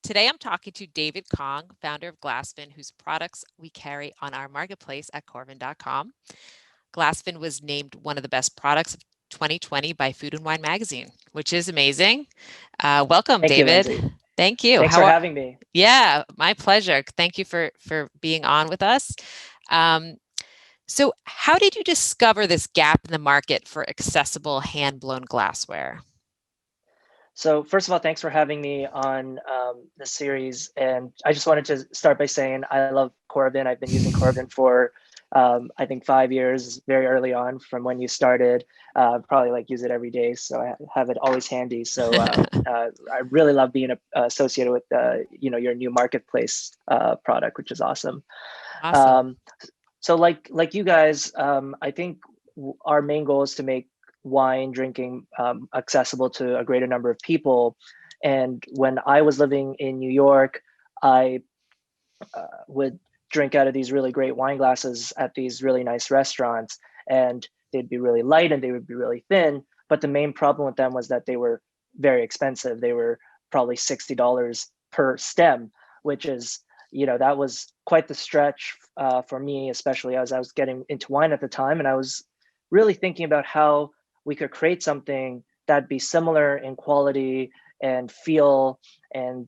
Today I'm talking to David Kong, founder of Glasvin, whose products we carry on our marketplace at corvin.com. Glasvin was named one of the best products of 2020 by Food and Wine magazine, which is amazing. Welcome, Thank you, David. Lindsay. Thank you. Thanks for having me. Yeah, my pleasure. Thank you for being on with us. Um, so how did you discover this gap in the market for accessible hand-blown glassware? So, first of all, thanks for having me on this series. And I just wanted to start by saying I love Corbin. I've been using Corbin for, I think, 5 years, very early on from when you started. Probably like use it every day. So I have it always handy. So I really love being associated with, your new marketplace product, which is awesome. Awesome. Um, so like you guys, I think our main goal is to make wine drinking accessible to a greater number of people. And when I was living in New York, I would drink out of these really great wine glasses at these really nice restaurants, and they'd be really light and they would be really thin. But the main problem with them was that they were very expensive. They were probably $60 per stem, which is, that was quite the stretch for me, especially as I was getting into wine at the time. And I was really thinking about how we could create something that'd be similar in quality and feel and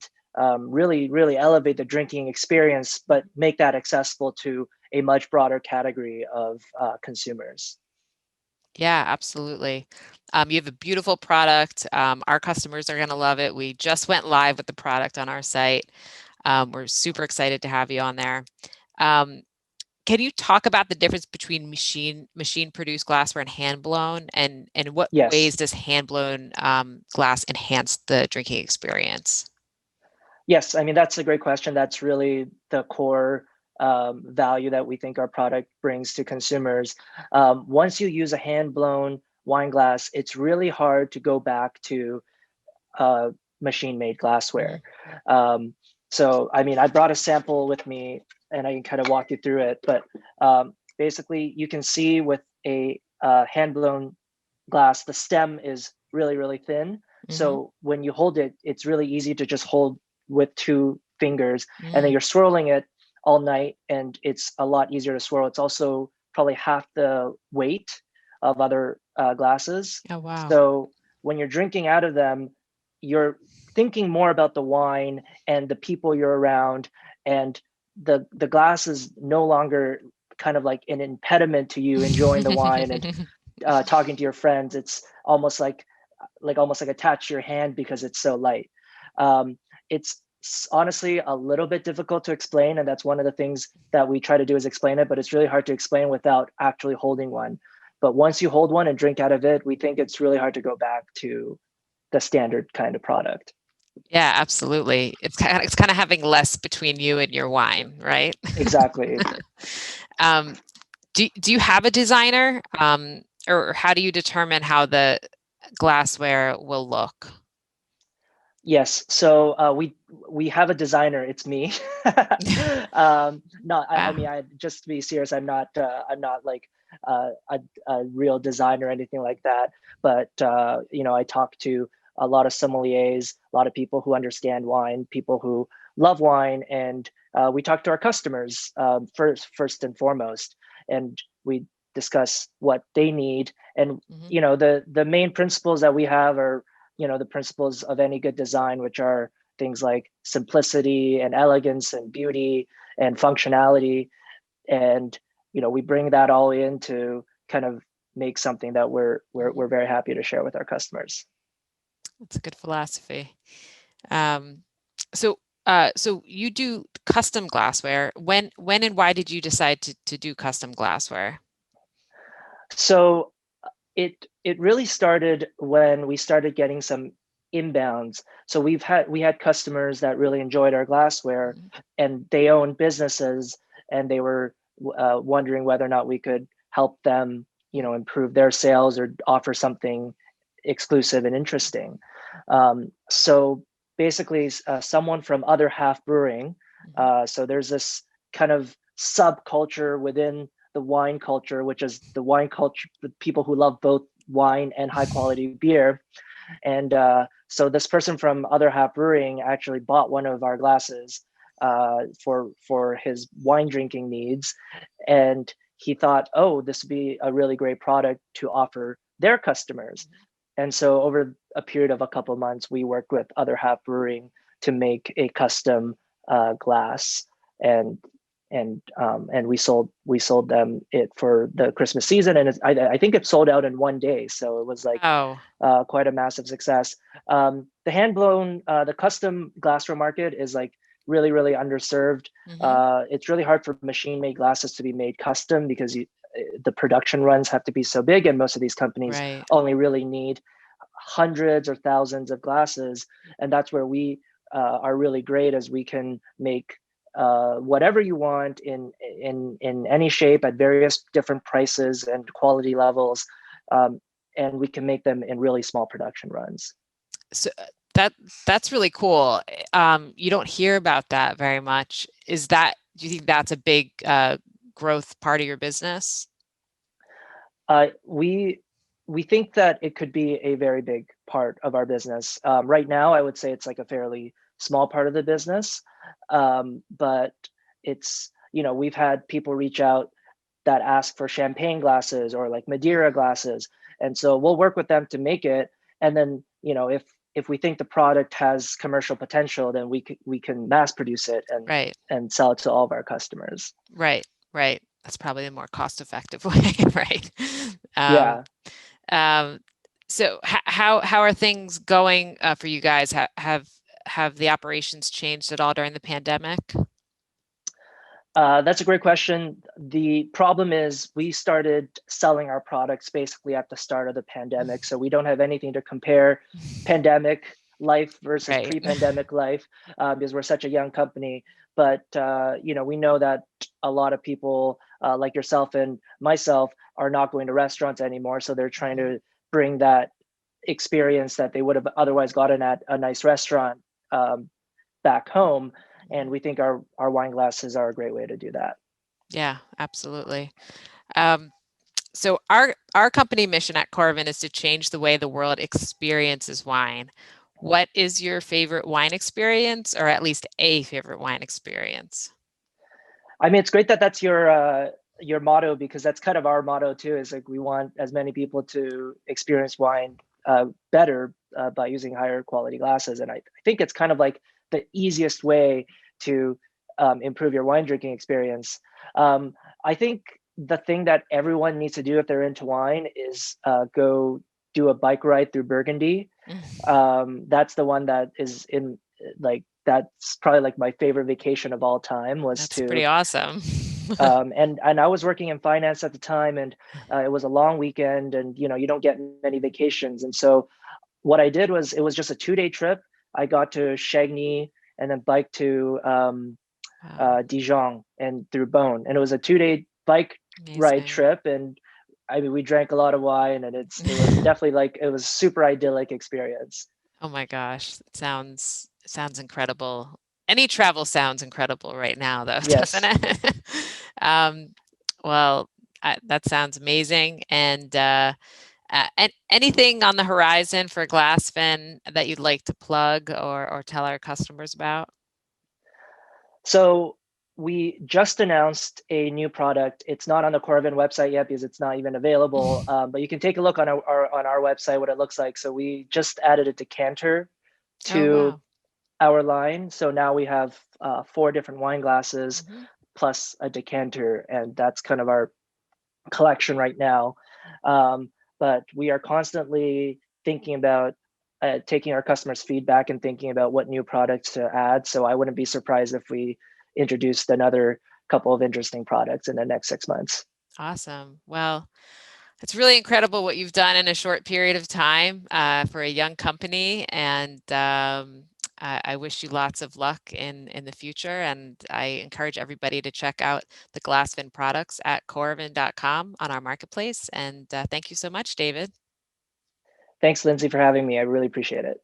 really, really elevate the drinking experience, but make that accessible to a much broader category of consumers. Yeah, absolutely. You have a beautiful product. Our customers are going to love it. We just went live with the product on our site. We're super excited to have you on there. Um, can you talk about the difference between machine produced glassware and hand blown, and what ways Yes. does hand blown glass enhance the drinking experience? Yes, I mean, that's a great question. That's really the core value that we think our product brings to consumers. Once you use a hand blown wine glass, it's really hard to go back to machine made glassware. Mhm. So, I mean, I brought a sample with me and I can kind of walk you through it. But basically, you can see with a hand blown glass, the stem is really, really thin. Mhm. So when you hold it, it's really easy to just hold with two fingers, and then Mm. you're swirling it all night, and it's a lot easier to swirl. It's also probably half the weight of other glasses. Oh, wow. So when you're drinking out of them, you're thinking more about the wine and the people you're around, and the glass is no longer kind of like an impediment to you enjoying the wine and talking to your friends. It's almost like attached to your hand because it's so light. It's honestly a little bit difficult to explain, and that's one of the things that we try to do is explain it. But it's really hard to explain without actually holding one. But once you hold one and drink out of it, we think it's really hard to go back to the standard kind of product. Yeah, absolutely. It's kind of having less between you and your wine, right? Exactly. Um, do you have a designer, or how do you determine how the glassware will look? Yes. So we have a designer. It's me. No, I Wow. mean, I just to be serious, I'm not like a real designer or anything like that. But I talk to a lot of sommeliers, a lot of people who understand wine, people who love wine, and we talk to our customers first and foremost, and we discuss what they need. And Mhm. the main principles that we have are the principles of any good design, which are things like simplicity and elegance and beauty and functionality. And we bring that all in to kind of make something that we're Mhm. very happy to share with our customers. That's a good philosophy. Um, so you do custom glassware. When and why did you decide to do custom glassware? So it really started when we started getting some inbounds. So we had customers that really enjoyed our glassware, Mhm. and they own businesses, and they were wondering whether or not we could help them, improve their sales or offer something exclusive and interesting. So basically, someone from Other Half Brewing. Mhm. So there's this kind of subculture within the wine culture, which is the wine culture, the people who love both wine and high quality beer. And So this person from Other Half Brewing actually bought one of our glasses for his wine drinking needs, and he thought, oh, this would be a really great product to offer their customers. And so over a period of a couple of months, we worked with Other Half Brewing to make a custom glass, and and we sold them it for the Christmas season, and I think it sold out in one day, so it was like Oh, quite a massive success. The hand blown, the custom glassware market is like really underserved. hmm It's really hard for machine made glasses to be made custom because the production runs have to be so big, and most of these companies right. only really need hundreds or thousands of glasses, and that's where we are really great, as we can make whatever you want in any shape at various different prices and quality levels, um, and we can make them in really small production runs. So that that's really cool. You don't hear about that very much. Do you think that's a big growth part of your business? We think that it could be a very big part of our business. Right now, I would say it's like a fairly small part of the business, but it's, we've had people reach out that ask for champagne glasses or like Madeira Mhm. glasses, and so we'll work with them to make it. And then, if we think the product has commercial potential, then we can mass produce it Right, and sell it to all of our customers. right, right. That's probably a more cost-effective way, right? Um, Yeah. um, so how are things going for you guys? Have the operations changed at all during the pandemic? That's a great question. The problem is we started selling our products basically at the start of the pandemic, so we don't have anything to compare pandemic life versus Right. pre-pandemic life, because we're such a young company. But we know that a lot of people, like yourself and myself, are not going to restaurants anymore, so they're trying Mhm. to bring that experience that they would have otherwise gotten at a nice restaurant, back home, and Mhm. we think our wine glasses are a great way to do that. Yeah, absolutely. Um, so our company mission at Corvin is to change the way the world experiences wine. What is your favorite wine experience, or at least a favorite wine experience? I mean, it's great that that's your motto, because that's kind of our motto too. Is like we want as many people to experience wine better by using higher quality glasses, and I think it's kind of like the easiest way to improve your wine drinking experience. I think the thing that everyone needs to do if they're into wine is go do a bike ride through Burgundy. Mm, That's the one that is in, like, that's probably like my favorite vacation of all time, was that's to pretty awesome. and I was working in finance at the time, and it was a long weekend, and you don't get many vacations, and so what I did was, it was just a 2-day trip. I got to Chagny and then bike to Wow, Dijon and through Beaune, and it was a 2-day bike ride amazing. trip, and I mean we drank a lot of wine, and it was definitely like, it was super idyllic experience. Oh my gosh, it sounds incredible. Any travel sounds incredible right now, though, doesn't Yes. it? Um, well, that sounds amazing. And anything on the horizon for Glassfin that you'd like to plug or tell our customers about? So we just announced a new product. It's not on the Corvin website yet because it's not even available. But you can take a look on our website what it looks like. So we just added a decanter Oh, to wow. our line. So now we have 4 different wine glasses Mhm. plus a decanter, and that's kind of our collection right now. Um, but we are constantly thinking about taking our customers' feedback and thinking about what new products to add. So I wouldn't be surprised if we introduced another couple of interesting products in the next 6 months. Awesome. Well, it's really incredible what you've done in a short period of time for a young company, and I wish you lots of luck in the future. And I encourage everybody to check out the Glassfin products at corvin.com on our marketplace. And thank you so much, David. Thanks, Lindsay, for having me. I really appreciate it.